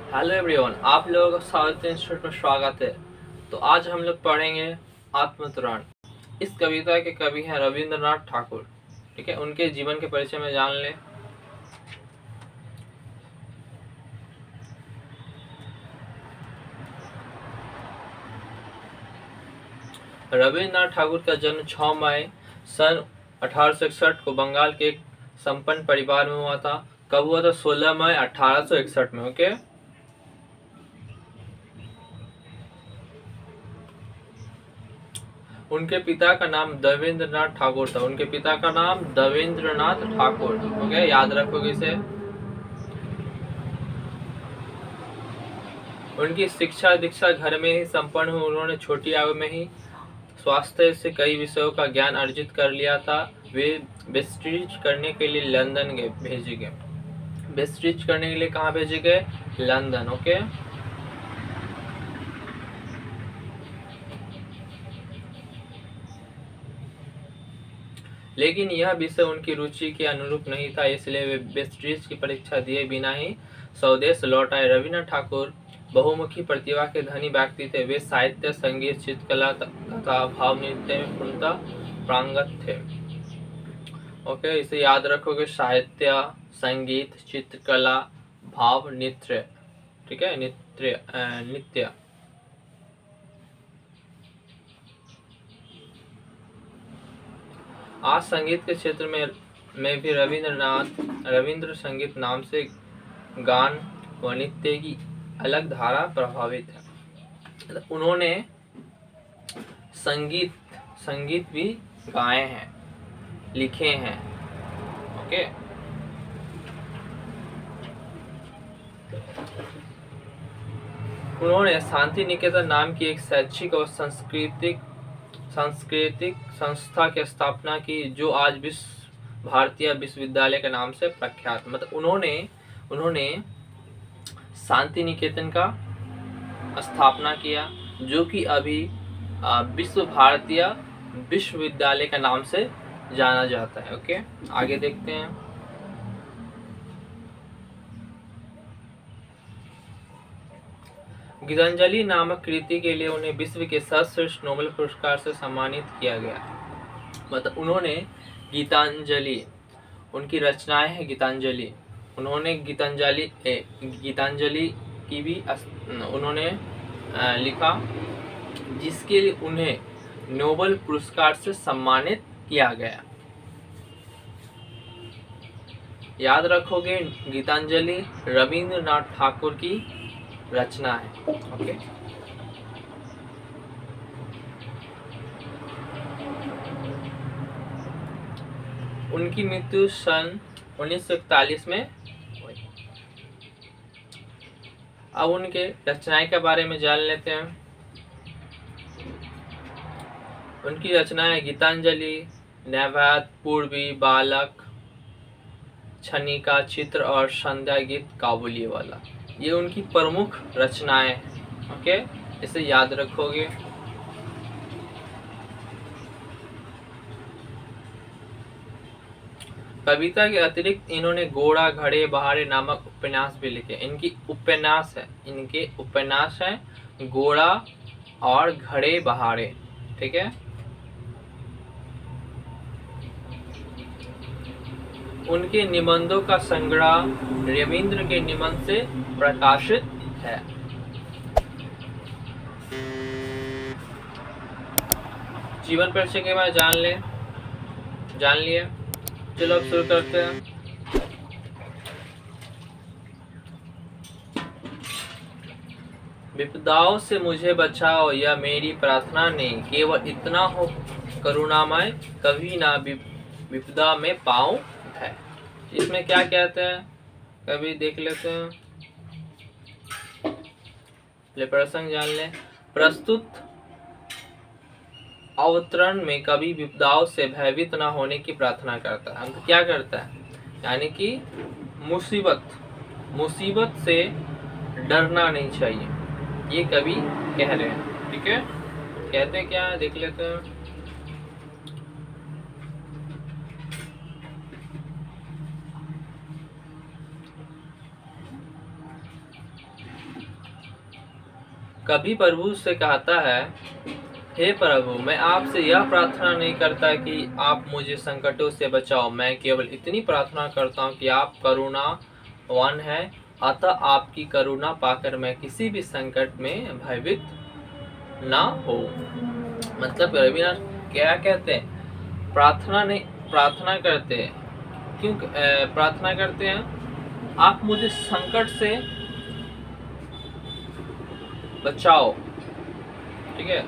Hello everyone, आप लोगों का साहित्य इंस्टीट्यूट में स्वागत है। तो आज हम लोग पढ़ेंगे आत्मतरण। इस कविता के कवि हैं रविंद्रनाथ ठाकुर। ठीक है, उनके जीवन के परिचय में जान लें। रविंद्रनाथ ठाकुर का जन्म 6 मई सन 1861 को बंगाल के एक संपन्न परिवार में हुआ था। कब हुआ था? 16 मई 1861 में। ओके, उनके पिता का नाम देवेंद्रनाथ ठाकुर था। उनके पिता का नाम देवेंद्रनाथ ठाकुर। ओके, याद रखोगे इसे। उनकी शिक्षा दीक्षा घर में ही संपन्न हुई। उन्होंने छोटी आयु में ही स्वास्थ्य से कई विषयों का ज्ञान अर्जित कर लिया था। वे बेस्ट्रीज करने के लिए लंदन भेजे गए। बेस्ट्रीज करने के लिए कहाँ भेजे गए? लंदन। ओके, लेकिन यह विषय उनकी रुचि के अनुरूप नहीं था, इसलिए वे बेस्ट्रीज की परीक्षा दिए बिना ही स्वदेश लौट आए। रविन्द्रनाथ ठाकुर बहुमुखी प्रतिभा के धनी व्यक्ति थे। वे साहित्य, संगीत, चित्रकला तथा भाव नृत्य में पूर्णतः पारंगत थे। ओके, इसे याद रखोगे। साहित्य, संगीत, चित्रकला, भाव नृत्य। ठीक है, नृत्य। आज संगीत के क्षेत्र में भी रविंद्र संगीत नाम से गान व नृत्य की अलग धारा प्रभावित है। उन्होंने संगीत भी गाए हैं, लिखे हैं। ओके, उन्होंने शांति निकेतन नाम की एक शैक्षिक और सांस्कृतिक संस्था की स्थापना की, जो आज विश्व भारतीय विश्वविद्यालय के नाम से प्रख्यात। मतलब उन्होंने शांति निकेतन का स्थापना किया, जो कि अभी विश्व भारतीय विश्वविद्यालय के नाम से जाना जाता है। ओके, आगे देखते हैं। गीतांजलि नामक कृति के लिए उन्हें विश्व के सर्वश्रेष्ठ नोबेल पुरस्कार से सम्मानित किया गया। मतलब उन्होंने गीतांजलि, उनकी रचनाएं है गीतांजलि। उन्होंने गीतांजलि की भी उन्होंने लिखा, जिसके लिए उन्हें नोबेल पुरस्कार से सम्मानित किया गया। याद रखोगे, गीतांजलि रविंद्रनाथ ठाकुर की रचना है। ओके, उनकी मृत्यु सन 1941 में हुई। अब उनके रचनाएं के बारे में जान लेते हैं। उनकी रचनाएं गीतांजलि, नैवेद्य, पूर्वी, बालक, छनिका, चित्र और संध्या गीत, काबुली वाला, ये उनकी प्रमुख रचनाएं हैं। ओके, इसे याद रखोगे। कविता के अतिरिक्त इन्होंने घोड़ा, घड़े, बहारे नामक उपन्यास भी लिखे। इनके उपन्यास है घोड़ा और घड़े बहारे। ठीक है, उनके निबंधों का संग्रह रविंद्र के निबंध से प्रकाशित है। जीवन परिचय के बारे में जान लिए। चलो अब शुरू करते हैं। विपदाओं से मुझे बचाओ, यह मेरी प्रार्थना नहीं, केवल इतना हो करुणामय, कभी ना विपदा में पाऊं है। इसमें क्या कहते हैं, कभी देख लेते हैं। प्रसंग जान लें। प्रस्तुत अवतरण में कभी विपदाओं से भयभीत न होने की प्रार्थना करता है। तो क्या करता है, यानी कि मुसीबत से डरना नहीं चाहिए, ये कवि कह रहे हैं। ठीक है, कहते क्या है, देख लेते हैं। कभी प्रभु से कहता है, हे प्रभु, मैं आपसे यह प्रार्थना नहीं करता कि आप मुझे संकटों से बचाओ, मैं केवल इतनी प्रार्थना करता हूँ कि आप करुणावान हैं, अतः आपकी करुणा पाकर मैं किसी भी संकट में भयभीत ना हो। मतलब रविनाथ क्या कहते हैं, प्रार्थना करते हैं, क्यों प्रार्थना करते हैं, आप मुझे संकट से बचाओ। ठीक है,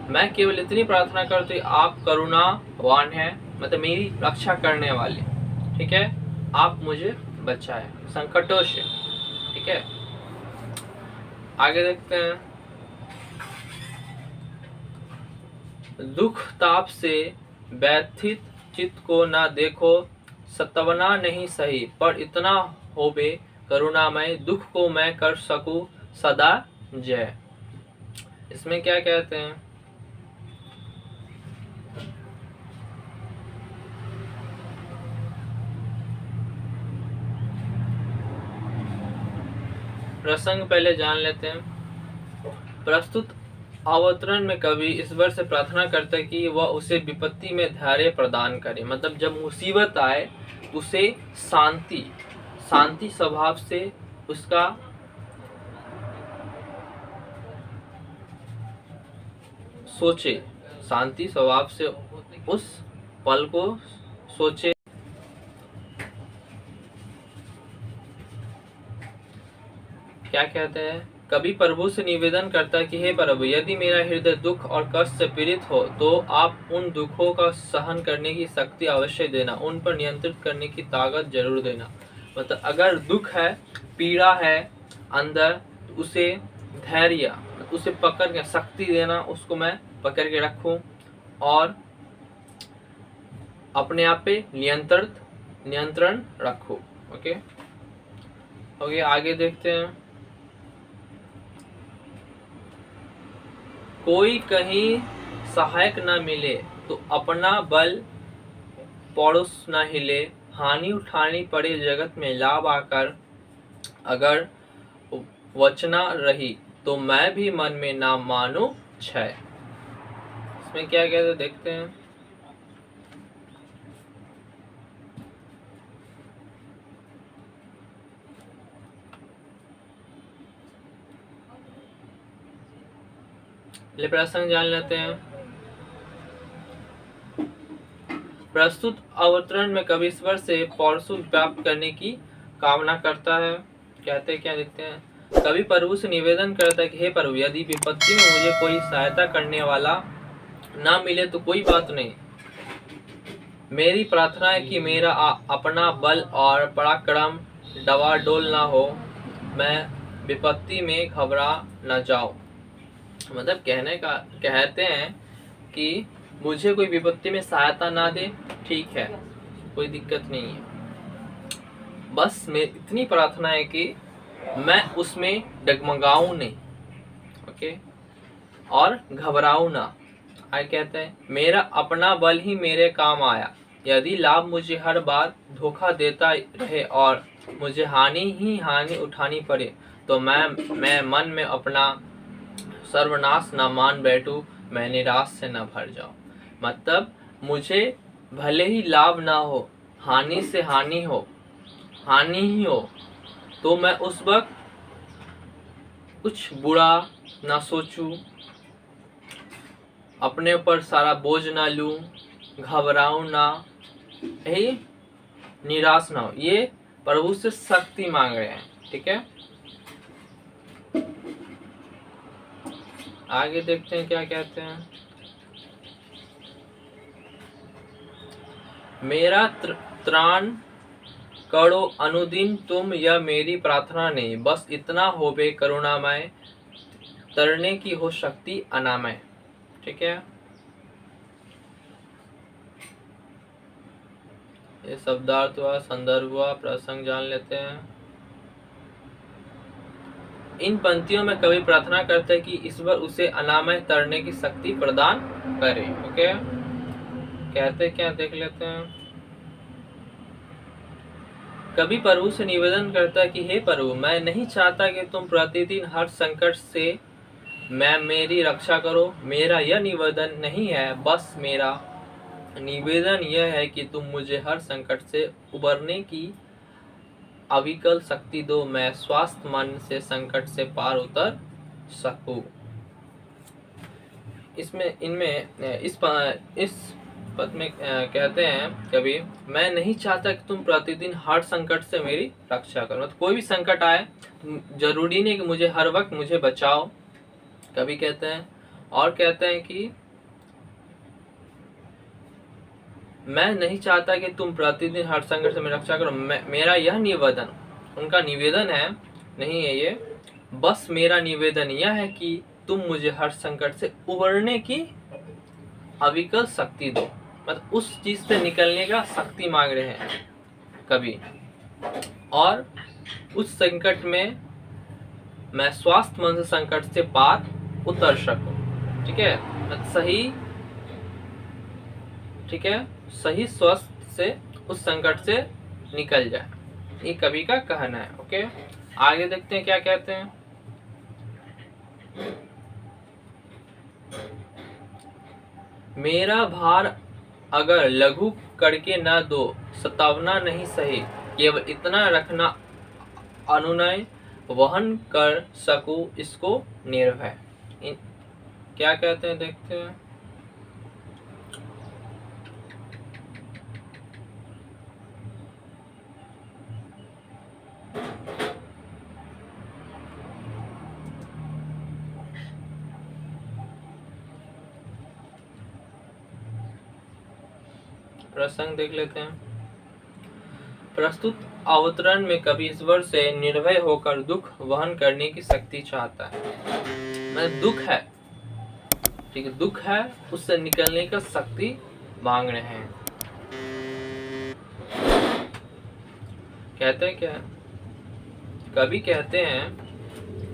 मैं केवल इतनी प्रार्थना करती हूँ, आप करुणावान हैं, मतलब मेरी रक्षा करने वाले। ठीक है, आप मुझे बचाए संकटों से। ठीक है, आगे देखते हैं। दुख ताप से व्यथित चित्त को न देखो, सतवना नहीं सही, पर इतना होवे करुणामय, दुख को मैं कर सकूं सदा जय। इसमें क्या कहते हैं, प्रसंग पहले जान लेते हैं। प्रस्तुत अवतरण में कवि ईश्वर से प्रार्थना करता है कि वह उसे विपत्ति में धैर्य प्रदान करे। मतलब जब मुसीबत आए उसे शांति स्वभाव से उसका सोचे, शांति स्वभाव से उस पल को सोचे। क्या कहते हैं, कभी प्रभु से निवेदन करता है कि हे प्रभु, यदि मेरा हृदय दुख और कष्ट से पीड़ित हो तो आप उन दुखों का सहन करने की शक्ति अवश्य देना, उन पर नियंत्रित करने की ताकत जरूर देना। मतलब अगर दुख है, पीड़ा है अंदर, तो उसे धैर्य, उसे पकड़ के शक्ति देना, उसको मैं पकड़ के रखूं और अपने आप पे नियंत्रण रखूं। ओके, आगे देखते हैं। कोई कहीं सहायक न मिले तो अपना बल पड़ोस न हिले, हानि उठानी पड़े जगत में लाभ आकर, अगर वचना रही तो मैं भी मन में ना मानो क्षय। इसमें क्या कहते देखते हैं। ले प्रसंग जान लेते हैं। प्रस्तुत अवतरण में कवि ईश्वर से पौरुष प्राप्त करने की कामना करता है। कहते क्या देखते हैं, कवि प्रभु से निवेदन करता है कि हे प्रभु, यदि विपत्ति में मुझे कोई सहायता करने वाला ना मिले तो कोई बात नहीं, मेरी प्रार्थना है कि मेरा अपना बल और पराक्रम डवाडोल ना हो, मैं विपत्ति में घबरा न जाऊं। मतलब कहते हैं कि मुझे कोई विपत्ति में सहायता ना दे, ठीक है, कोई दिक्कत नहीं है, बस मैं इतनी प्रार्थना है कि मैं उसमें डगमगाऊं नहीं, ओके, और घबराऊं ना। आगे कहते हैं, मेरा अपना बल ही मेरे काम आया, यदि लाभ मुझे हर बार धोखा देता रहे और मुझे हानि उठानी पड़े तो मैं मन में अपना सर्वनाश न मान बैठूं, मैं निराश से न भर जाऊं। मतलब मुझे भले ही लाभ ना हो, हानि से हानि ही हो, तो मैं उस वक्त कुछ बुरा ना सोचूं, अपने ऊपर सारा बोझ ना लूं, घबराऊं ना, यही निराश ना हो। ये प्रभु से शक्ति मांग रहे हैं। ठीक है, आगे देखते हैं क्या कहते हैं। मेरा त्राण करो अनुदिन तुम, यह मेरी प्रार्थना नहीं, बस इतना होवे करुणामय, तरने की हो शक्ति अनामय। ठीक है, ये शब्दार्थ हुआ, संदर्भ हुआ, प्रसंग जान लेते हैं। इन पंक्तियों में कवि प्रार्थना करते हैं कि ईश्वर उसे अनामय तरने की शक्ति प्रदान करे। ओके, कहते क्या देख लेते हैं। कभी प्रभु से निवेदन करता कि हे प्रभु, मैं नहीं चाहता कि तुम प्रतिदिन हर संकट से मेरी रक्षा करो। मेरा यह निवेदन नहीं है, बस मेरा निवेदन यह है कि तुम मुझे हर संकट से उबरने की अविकल शक्ति दो, मैं स्वस्थ मन से संकट से पार उतर सकूं। इसमें इनमें इस पद में कहते हैं कभी, मैं नहीं चाहता कि तुम प्रतिदिन हर संकट से मेरी रक्षा करो। मतलब कोई भी संकट आए, जरूरी नहीं कि मुझे हर वक्त मुझे बचाओ, कभी कहते हैं। और कहते हैं कि मैं नहीं चाहता कि तुम प्रतिदिन हर संकट से मेरी रक्षा करो। मेरा यह निवेदन, उनका निवेदन है, नहीं है ये, बस मेरा निवेदन यह है कि तुम मुझे हर संकट से उबरने की अविकल शक्ति दो। मतलब उस चीज से निकलने का शक्ति मांग रहे हैं कभी, और उस संकट में मैं स्वास्थ्य मन से संकट से पार उतर सकूं। ठीक है, ठीक है, सही स्वस्थ से उस संकट से निकल जाए, ये कवि का कहना है। ओके, आगे देखते हैं क्या कहते हैं। मेरा भार अगर लघु करके न दो, सतावना नहीं सही, केवल इतना रखना अनुनय, वहन कर सकूं इसको निर्भय। क्या कहते हैं देखते हैं। प्रसंग देख लेते हैं। प्रस्तुत अवतरण में कवि ईश्वर से निर्भय होकर दुख वहन करने की शक्ति चाहता है। मतलब दुख है, ठीक है, दुख है, उससे निकलने का शक्ति मांग रहे हैं। कहते हैं क्या, कवि कहते हैं,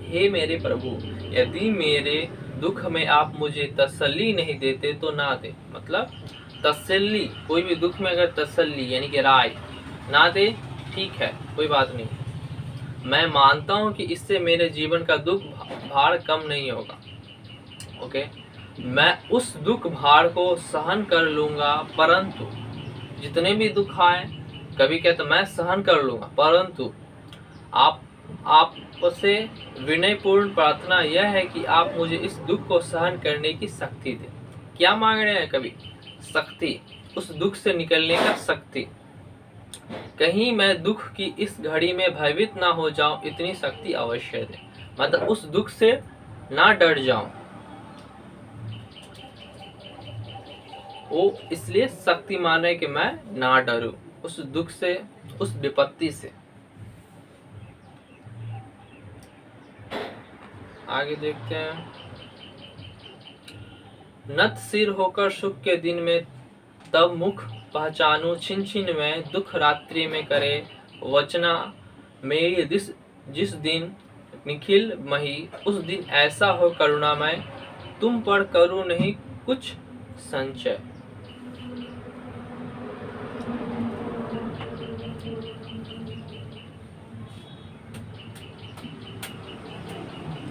हे मेरे प्रभु, यदि मेरे दुख में आप मुझे तसल्ली नहीं देते तो ना दे। मतलब तसल्ली, कोई भी दुख में अगर तसल्ली यानी कि राय ना दे, ठीक है, कोई बात नहीं, मैं मानता हूं कि इससे मेरे जीवन का दुख भार कम नहीं होगा। ओके, मैं उस दुख भार को सहन कर लूंगा, परंतु जितने भी दुख आए, कभी कहते मैं सहन कर लूंगा, परंतु आपसे विनयपूर्ण प्रार्थना यह है कि आप मुझे इस दुख को सहन करने की शक्ति दें। क्या मांग रहे हैं कभी? शक्ति, उस दुख से निकलने का शक्ति। कहीं मैं दुख की इस घड़ी में भयभीत ना हो जाऊं, इतनी शक्ति अवश्य दे। मतलब उस दुख से ना डर जाऊं, वो इसलिए शक्ति मान रहे कि मैं ना डरूं उस दुख से, उस विपत्ति से। आगे देखते हैं। नत सिर होकर सुख के दिन में तब मुख पहचानू, छिन छिन में दुख रात्रि में करे वचना मेरी जिस दिन निखिल मही, उस दिन ऐसा हो करुणामय, तुम पर करूं नहीं कुछ संचय।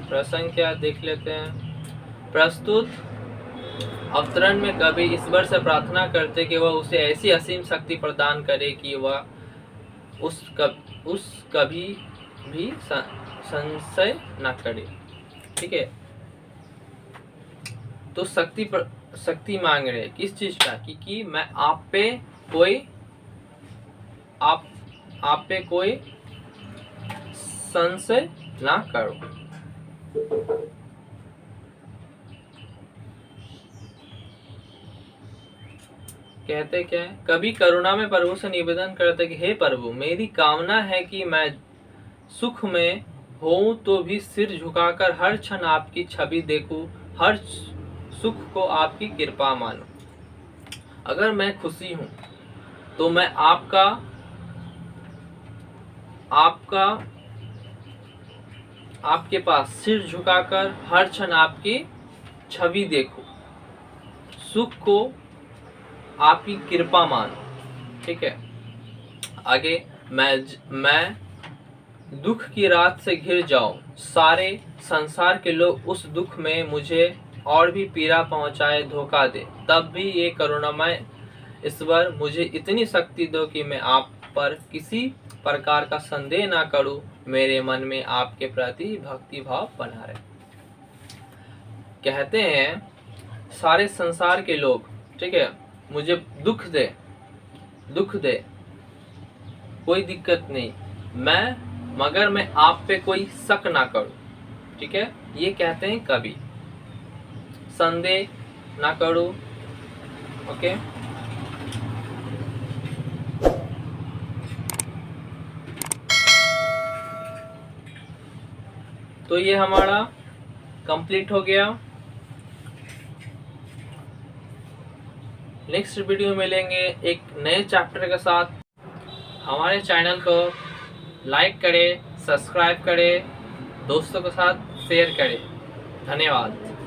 प्रसंग क्या देख लेते हैं। प्रस्तुत अवतरण में कवि ईश्वर से प्रार्थना करते कि वह उसे ऐसी असीम शक्ति प्रदान करे कि वह उस कभी भी संशय न करे। ठीक है, तो शक्ति मांग रहे किस चीज का, कि मैं आप पे कोई संशय ना करो। कहते क्या है, कभी करुणा में प्रभु से निवेदन करते कि हे प्रभु, मेरी कामना है कि मैं सुख में होऊं तो भी सिर झुकाकर हर क्षण आपकी छवि देखूं, हर सुख को आपकी कृपा मानूं। अगर मैं खुशी हूं तो मैं आपके पास सिर झुकाकर हर क्षण आपकी छवि देखूं, सुख को आपकी कृपा मानो। ठीक है, आगे मैं दुख की रात से घिर जाऊं, सारे संसार के लोग उस दुख में मुझे और भी पीड़ा पहुंचाए धोखा दे, तब भी ये करुणामय ईश्वर मुझे इतनी शक्ति दो कि मैं आप पर किसी प्रकार का संदेह ना करूं, मेरे मन में आपके प्रति भक्ति भाव बना रहे। कहते हैं सारे संसार के लोग, ठीक है, मुझे दुख दे, कोई दिक्कत नहीं, मगर मैं आप पे कोई शक ना करूं, ठीक है, ये कहते हैं कवि, संदेह ना करूं। ओके, तो ये हमारा कंप्लीट हो गया। नेक्स्ट वीडियो में मिलेंगे एक नए चैप्टर के साथ। हमारे चैनल को लाइक करें, सब्सक्राइब करें, दोस्तों के साथ शेयर करें। धन्यवाद।